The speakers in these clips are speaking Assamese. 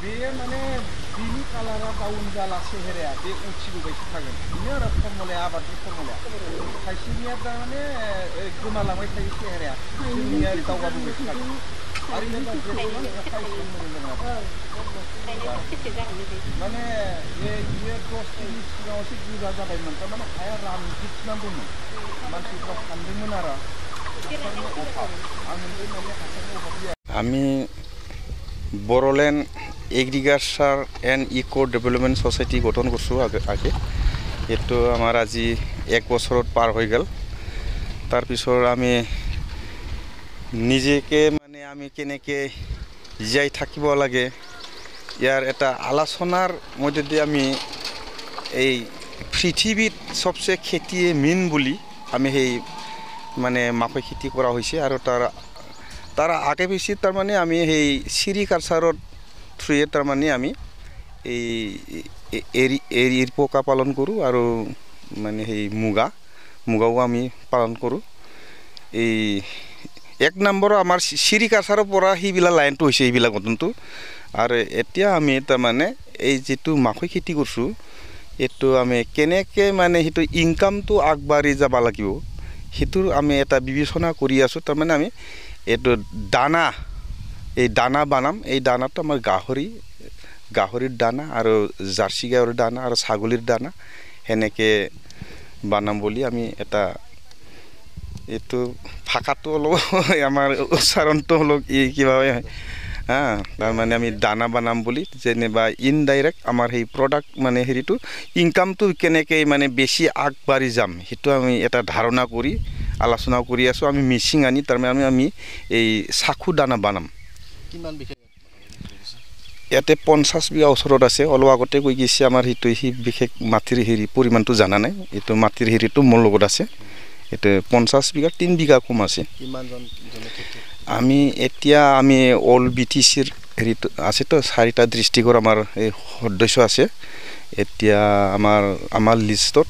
बे माने बिनि कालारा डाउन जाला सेहेराया बे उथिबोबायसो थागोन बेनो आरो फर्मुलाया आबादनि फर्मुलाया खायसेनिया थारमाने गोमालांबाय थायो सेहेराया जोंनिया दावगाबोबायसो थागोन आरो जेब्ला जेसेबां अखा एसेबां मोजां माने बियो 10 दिननि सिगाङावसो गोजा जाबायमोन थारमाने हाया रानजोबनांगौमोन मानसिफ्रा सानदोंमोन आरो আমি Bodoland agriculture and eco development society গঠন করছো আগে এটো আমার আজি 1 বছৰত পাৰ হৈ গেল তাৰ পিছৰ আমি নিজেকে মানে আমি কেনেকে জীয়াই থাকিব লাগে ইয়ার এটা আলোচনার মধ্যে দিয়ে আমি এই পৃথিবীত সবচেয়ে খেতিয়ে মেইন বলি আমি সেই মানে মাকৈ খেতি কৰা হৈছে আৰু তাৰ আগে পিছে তাৰ মানে আমি সেই সেৰিকালচাৰৰ থ্ৰুয়ে তাৰ মানে আমি এই এৰিৰ পোকা পালন কৰো আৰু মানে সেই মুগাও আমি পালন কৰো এই এক নম্বৰ আমাৰ সেৰিকালচাৰৰ পৰা হিবিলা লাইনটো হৈছে হিবিলা গঠনটো আৰু এতিয়া আমি তাৰ মানে এই যেটো মাকৈ খেতি কৰছো এটো আমি কেনেকে মানে হিটো ইনকামটো আগবাঢ়ি যাব লাগিব হিতুৰ আমি এটা বিবেচনা কৰি আছো তাৰ মানে আমি এটো দানা বানাম এই দানাটো আমাৰ গাহৰিৰ দানা আৰু জাৰ্সি গাহৰিৰ দানা আৰু ছাগলীৰ দানা হেনেকে বানাম বুলি আমি এটা এটো ফাকাটো অলপ আমাৰ উচ্চাৰণটো অলপ কিভাবে তার মানে আমি দানা বানাম বলি যেনেবা ইনডাইরেক্ট আমার এই প্রোডাক্ট মানে হেরিটো ইনকামটো কেনেকে মানে বেশি আগবাড়ি যাম হিটো আমি এটা ধারণা করি আলোচনা করি আছো আমি মিশিং আনি তার মানে আমি এই সাখু দানা বানাম কিমান বিশেষ ইয়াতে 50 বিঘা ওচৰত আছে অলপ আগতে কৈ গিছে আমাৰ হিটো হি বিশেষ মাটিৰ হেৰি পৰিমাণটো জানা নাই এটো মাটিৰ হেৰিটো মোৰ লগত আছে এটো 50 বিঘা 3 বিঘা কম আছে কিমান জন আমি এতিয়া আমি অল বিটিসিৰ হেৰিটো আছে তো 4টা ডিস্ট্ৰিক্টৰ আমাৰ এই সদস্য আছে এতিয়া আমাৰ লিষ্টত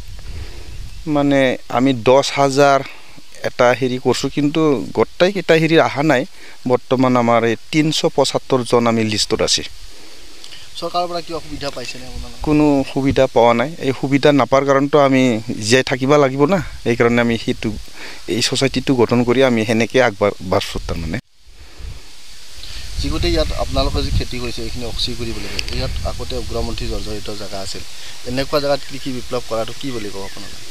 মানে আমি 10000 এটা হেৰি কৰছো কিন্তু গটাই কিটা হেৰি আহা নাই বৰ্তমান আমাৰ 375 জন আমি লিষ্টত আছে সৰকাৰৰ পৰা কি সুবিধা পাইছে নে আপোনালোকে কোনো সুবিধা পোৱা নাই এই সুবিধা নাপাৰ কাৰণটো আমি জীয়াই থাকিব লাগিব না এই কাৰণে আমি হিটো এই সোসাইটিটো গঠন কৰি আমি হেনেকে আগবাঢ়ছো তাৰ মানে জিগতে ইয়াত আপোনালোকে যে খেতি কৰিছে এইখিনি অক্সি কৰিব লাগে ইয়াত আগতে উগ্ৰমন্ত্ৰী জৰ্জৰিত জায়গা আছিল এনেকুৱা জায়গাত কৃষি বিপ্লৱ কৰাটো কি বুলি কও আপোনালোকে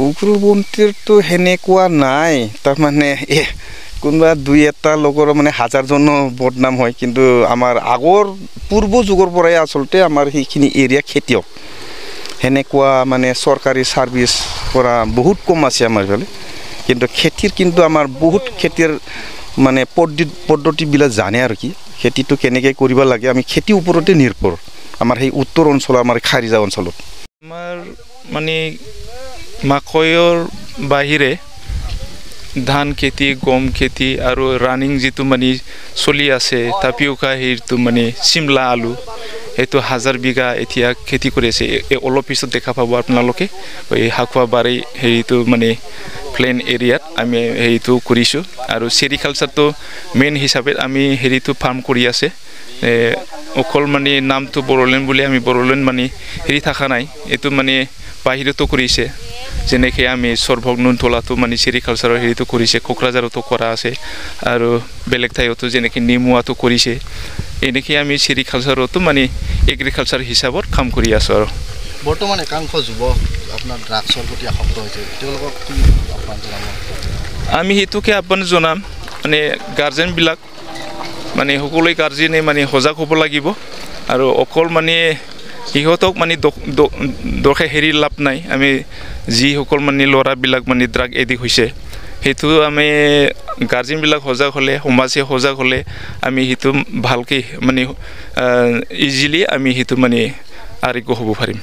উগ্ৰমন্ত্ৰীৰটো হেনেকুৱা নাই তাৰ মানে কোনবা দুই এটা লগৰ মানে হাজাৰ জন বদনাম হয় কিন্তু আমাৰ আগৰ পূৰ্ব যুগৰ পৰাই আসলতে আমাৰ সেইখিনি এৰিয়া খেতিয়ক হেনেকুৱা মানে সৰকাৰি সাৰ্ভিস কৰা বহুত কম আছে আমাৰ ফালে কিন্তু খেতিৰ কিন্তু আমাৰ বহুত খেতিৰ মানে পদ্ধতি বিলা জানে আৰু কি খেতিটো কেনেকে কৰিব লাগে আমি খেতি ওপৰতে নিৰ্ভৰ আমাৰ সেই উত্তৰ অঞ্চল আমাৰ খাৰিজা অঞ্চলত আমাৰ মানে মাকৈৰ বাহিৰে ধান খেতি গম খেতি আৰু ৰানিং যেটো মানে চলি আছে টাপিওকা হেৰিটো মানে সিমলা আলু এটো 1000 বিঘা এতিয়া খেতি কৰি আছে অলপ পিছত দেখা পাব আপোনালোকে এই হাকুৱা বাৰী হেৰিটো মানে প্লেন এৰিয়াত আমি হেৰিটো কৰিছো আৰু সেৰিকালচাৰটো মেইন হিচাপে আমি হেৰিটো ফাৰ্ম কৰি আছে অকল মানে নামটো বড়োল্যান্ড বুলি আমি বড়োল্যান্ড মানে হেৰি থাকা নাই এটো মানে বাহিৰতো কৰিছে যেনেকে আমি সৰ্বগ্নন্তলাটো মানে সেৰিকালচাৰৰ হেৰিটো কৰিছে কোকৰাঝাৰতো কৰা আছে আৰু বেলেগ ঠাইতো যেনেকে নিমুৱাটো কৰিছে এনেকে আমি সেৰিকালচাৰতো মানে এগ্ৰিকালচাৰ হিচাপত কাম কৰি আছো আৰু বৰ্তমান একাংশ যুৱক আপোনাৰ ড্ৰাগছৰ প্ৰতি আসক্ত হৈছে তেওঁলোকক কি আহ্বান জনাব আমি হেতুকে আহ্বান জনাম মানে গাৰ্জেন বিলাক মানে সকলো গাৰ্জেনে মানে সজাগ হ'ব লাগিব আৰু অকল মানে ইহতক মানে দৰখে হেৰি লাভ নাই আমি যি সকল মানে লৰা বিলাক মানে ড্ৰাগ এডিক্ট হৈছে হেতু আমি গাৰ্জেন বিলাক সজাগ হলে সমাজে সজাগ হলে আমি হেতু ভালকে মানে ইজিলি আমি হেতু মানে আৰোগ্য হ'ব পাৰিম